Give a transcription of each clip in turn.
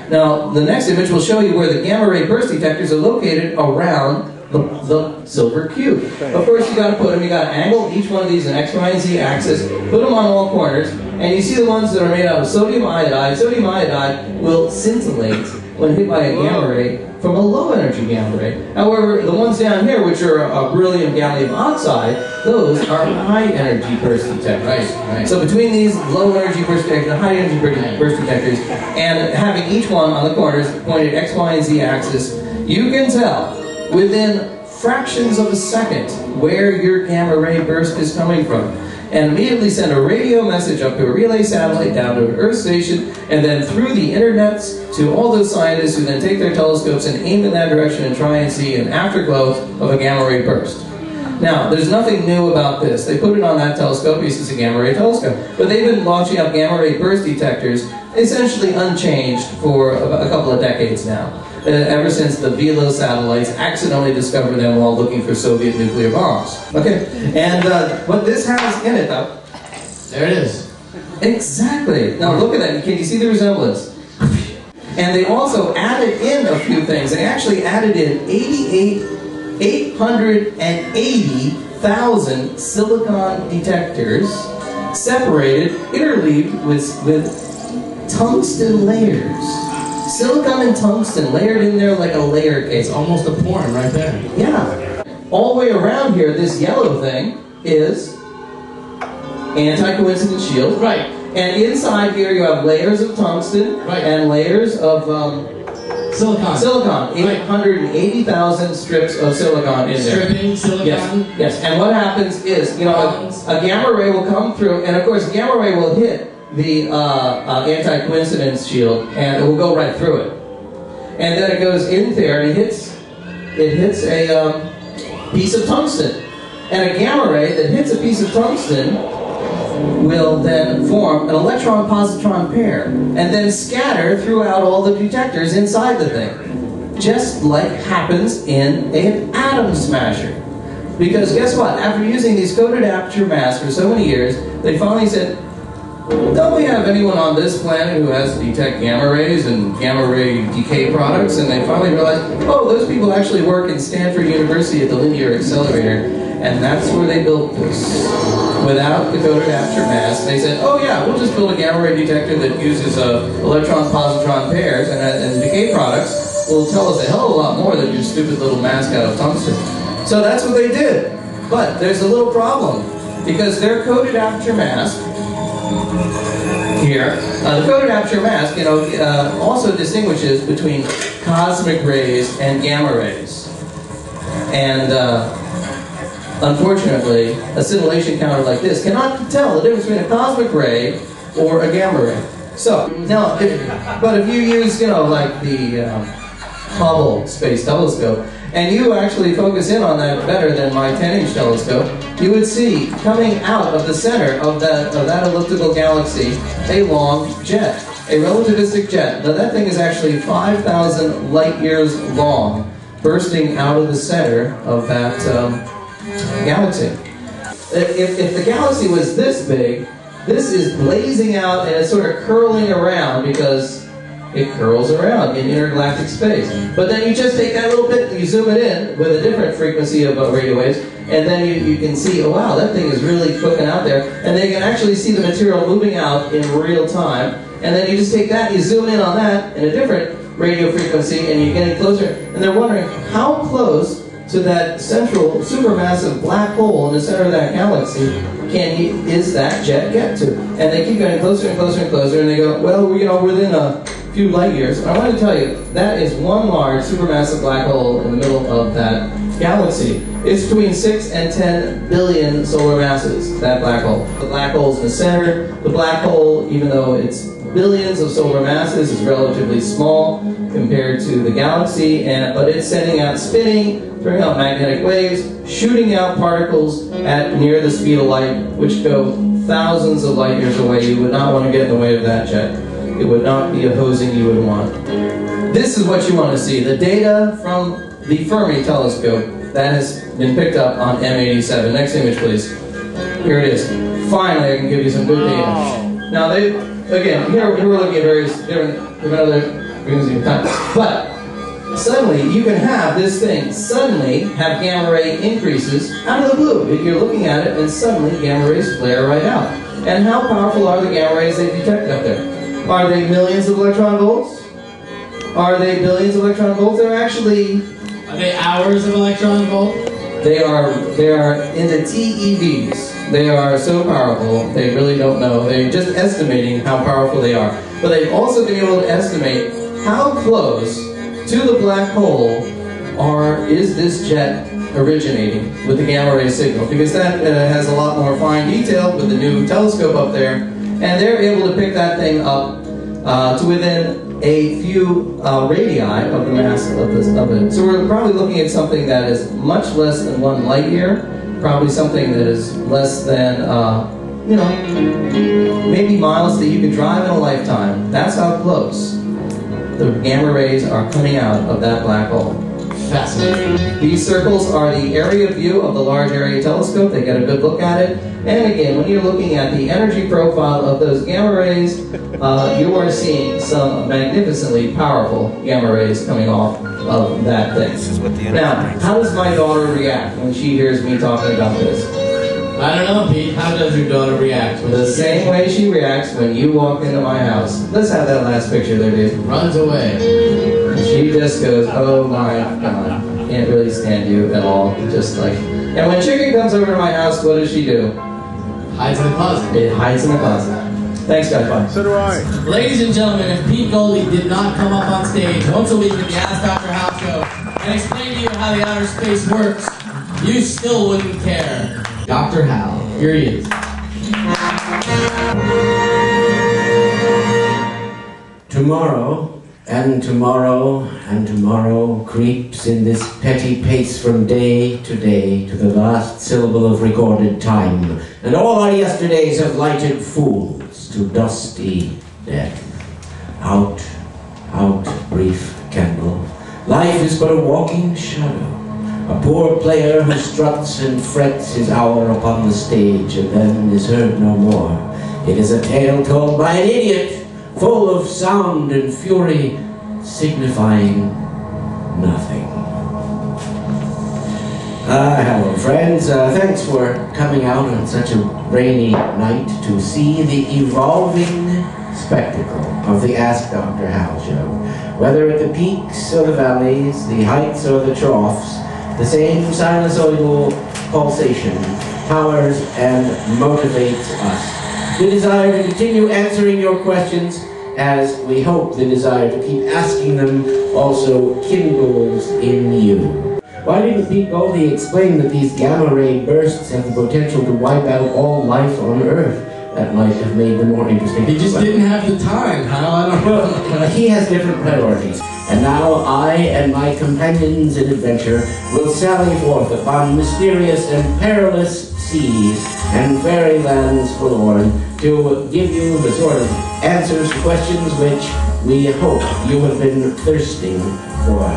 Now, the next image will show you where the gamma ray burst detectors are located around the silver cube. Of course, you got to put them, you got to angle each one of these in X, Y, and Z axis, put them on all corners, and you see the ones that are made out of sodium iodide. Sodium iodide will scintillate when hit by a gamma ray from a low energy gamma ray. However, the ones down here, which are beryllium gallium oxide, those are high energy burst detectors. Right. So between these low energy burst detectors and high energy burst detectors, and having each one on the corners pointed X, Y, and Z axis, you can tell within fractions of a second where your gamma ray burst is coming from, and immediately send a radio message up to a relay satellite down to an Earth station, and then through the internets to all those scientists who then take their telescopes and aim in that direction and try and see an afterglow of a gamma ray burst. Now, there's nothing new about this. They put it on that telescope because it's a gamma ray telescope, but they've been launching up gamma ray burst detectors essentially unchanged for a couple of decades now. Ever since the Velo satellites accidentally discovered them while looking for Soviet nuclear bombs. Okay, and what this has in it, though... There it is. Exactly. Now look at that. Can you see the resemblance? And they also added in a few things. They actually added in 880,000 silicon detectors, separated, interleaved with tungsten layers. Silicon and tungsten layered in there like a layer cake. It's almost a porn right there. Yeah. All the way around here, this yellow thing is anti-coincidence shield. Right. And inside here you have layers of tungsten and layers of silicon. Silicon. 880,000 strips of silicon in there. Stripping silicon. Yes. And what happens is, you know, a gamma ray will come through, and of course, gamma ray will hit the anti-coincidence shield, and it will go right through it. And then it goes in there, and it hits a piece of tungsten. And a gamma ray that hits a piece of tungsten will then form an electron-positron pair, and then scatter throughout all the detectors inside the thing. Just like happens in an atom smasher. Because guess what? After using these coated aperture masks for so many years, they finally said, don't we have anyone on this planet who has to detect gamma rays and gamma ray decay products? And they finally realized, oh, those people actually work in Stanford University at the Linear Accelerator, and that's where they built this. Without the coated aperture mask, they said, oh yeah, we'll just build a gamma ray detector that uses electron-positron pairs, and decay products will tell us a hell of a lot more than your stupid little mask out of tungsten. So that's what they did. But there's a little problem, because their coated aperture mask here, the coated aperture mask, also distinguishes between cosmic rays and gamma rays. And unfortunately, a scintillation counter like this cannot tell the difference between a cosmic ray or a gamma ray. So, now, if you use, like the Hubble Space Telescope, and you actually focus in on that better than my 10-inch telescope, you would see coming out of the center of that elliptical galaxy a long jet, a relativistic jet. Now that thing is actually 5,000 light years long, bursting out of the center of that galaxy. If the galaxy was this big, this is blazing out and it's sort of curling around because it curls around in intergalactic space. But then you just take that little bit and you zoom it in with a different frequency of radio waves, and then you can see, oh wow, that thing is really cooking out there. And then you can actually see the material moving out in real time. And then you just take that and you zoom in on that in a different radio frequency, and you get it closer. And they're wondering, how close to that central supermassive black hole in the center of that galaxy is that jet get to? And they keep getting closer and closer and closer, and they go, well, we're within a few light years. And I want to tell you, that is one large supermassive black hole in the middle of that galaxy. It's between 6 and 10 billion solar masses, that black hole. The black hole's in the center. The black hole, even though it's billions of solar masses, is relatively small compared to the galaxy, but it's sending out spinning, throwing out magnetic waves, shooting out particles at near the speed of light, which go thousands of light years away. You would not want to get in the way of that jet. It would not be a hosing you would want. This is what you want to see. The data from the Fermi telescope that has been picked up on M87. Next image, please. Here it is. Finally, I can give you some good data. Now, again, here we're looking at various different other But suddenly, you can have this thing suddenly have gamma ray increases out of the blue. If you're looking at it, and suddenly gamma rays flare right out. And how powerful are the gamma rays they detect up there? Are they millions of electron volts? Are they billions of electron volts? They're actually... Are they hours of electron volt? They are in the TeVs. They are so powerful, they really don't know. They're just estimating how powerful they are. But they've also been able to estimate how close to the black hole is this jet originating with the gamma ray signal, because that has a lot more fine detail with the new telescope up there, and they're able to pick that thing up to within a few radii of the mass of it. So we're probably looking at something that is much less than 1 light year, probably something that is less than, you know, maybe miles that you could drive in a lifetime. That's how close the gamma rays are coming out of that black hole. Fascinating. These circles are the area view of the Large Area Telescope. They get a good look at it. And again, when you're looking at the energy profile of those gamma rays, you are seeing some magnificently powerful gamma rays coming off of that thing. Now, how does my daughter react when she hears me talking about this? I don't know, Pete. How does your daughter react? The same way she reacts when you walk into my house. Let's have that last picture there, Dave. Runs away. She just goes, oh my God, can't really stand you at all. Just like, and when Chicken comes over to my house, what does she do? Hides in the closet. It hides in the closet. Thanks, guys. Bye. So do I. Ladies and gentlemen, if Pete Goldie did not come up on stage once a week at the Ask Dr. Hal show and explain to you how the outer space works, you still wouldn't care. Dr. Hal, here he is. Tomorrow, and tomorrow, and tomorrow creeps in this petty pace from day to the last syllable of recorded time, and all our yesterdays have lighted fools to dusty death. Out, out, brief candle. Life is but a walking shadow, a poor player who struts and frets his hour upon the stage and then is heard no more. It is a tale told by an idiot, full of sound and fury, signifying nothing. Hello friends, thanks for coming out on such a rainy night to see the evolving spectacle of the Ask Dr. Hal show. Whether at the peaks or the valleys, the heights or the troughs, the same sinusoidal pulsation powers and motivates us. The desire to continue answering your questions, as we hope the desire to keep asking them also kindles in you. Why didn't Pete Goldie explain that these gamma ray bursts have the potential to wipe out all life on Earth? That might have made them more interesting. He just didn't have the time, Hal. I don't know. Well, he has different priorities. And now I and my companions in adventure will sally forth upon mysterious and perilous seas and fairylands forlorn to give you the sort of answers to questions which we hope you have been thirsting for.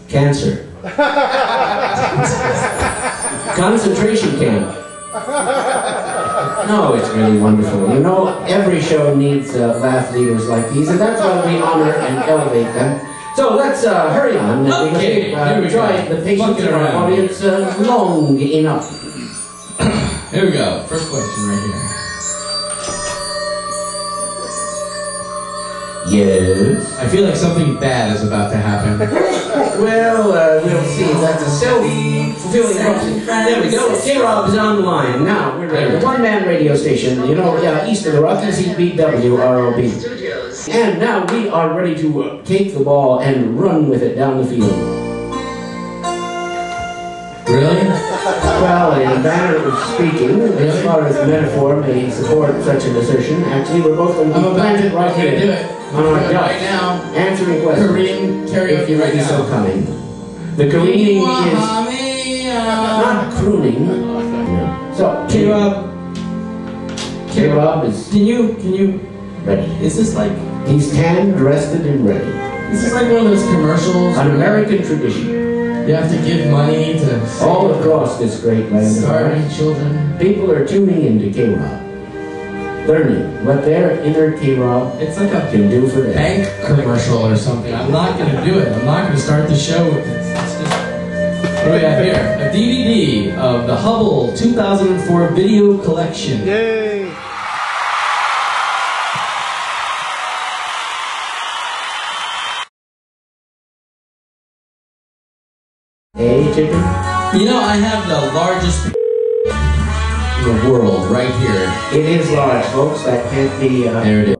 Cancer. Concentration camp. No, it's really wonderful. You know, every show needs laugh leaders like these, and that's why we honor and elevate them. So let's hurry on. Okay, here we try go. the patience of our audience long enough. Here we go. First question right here. Yes? I feel like something bad is about to happen. Well, we'll see. That's a self-fulfilling prophecy. There we go. KrOB is on the line. Now, we're ready. The one-man radio station, you know, east of the Rockies, BWROB. And now we are ready to take the ball and run with it down the field. Really? Well, in a manner of speaking, as far as the metaphor may support such an assertion, actually we're both going to be planted right here. Do it. On our Right ducks, now. answering questions. Korean karaoke if right you now. so coming. The careening is not crooning. So KrOB is Can you ready. is this like He's tanned, rested, and ready. this is like one of those commercials? An American tradition. You have to give money to All across this great land of ours, starving children. people are tuning into KrOB. learning what their inner KrOB It's like a can do for them. bank commercial or something. I'm not going to do it. I'm not going to start the show with this. It's just... What do we got here? A DVD of the Hubble 2004 video collection. Yay! Hey, chicken? You know, I have the largest in the world right here. It is large, folks. That can't be... There it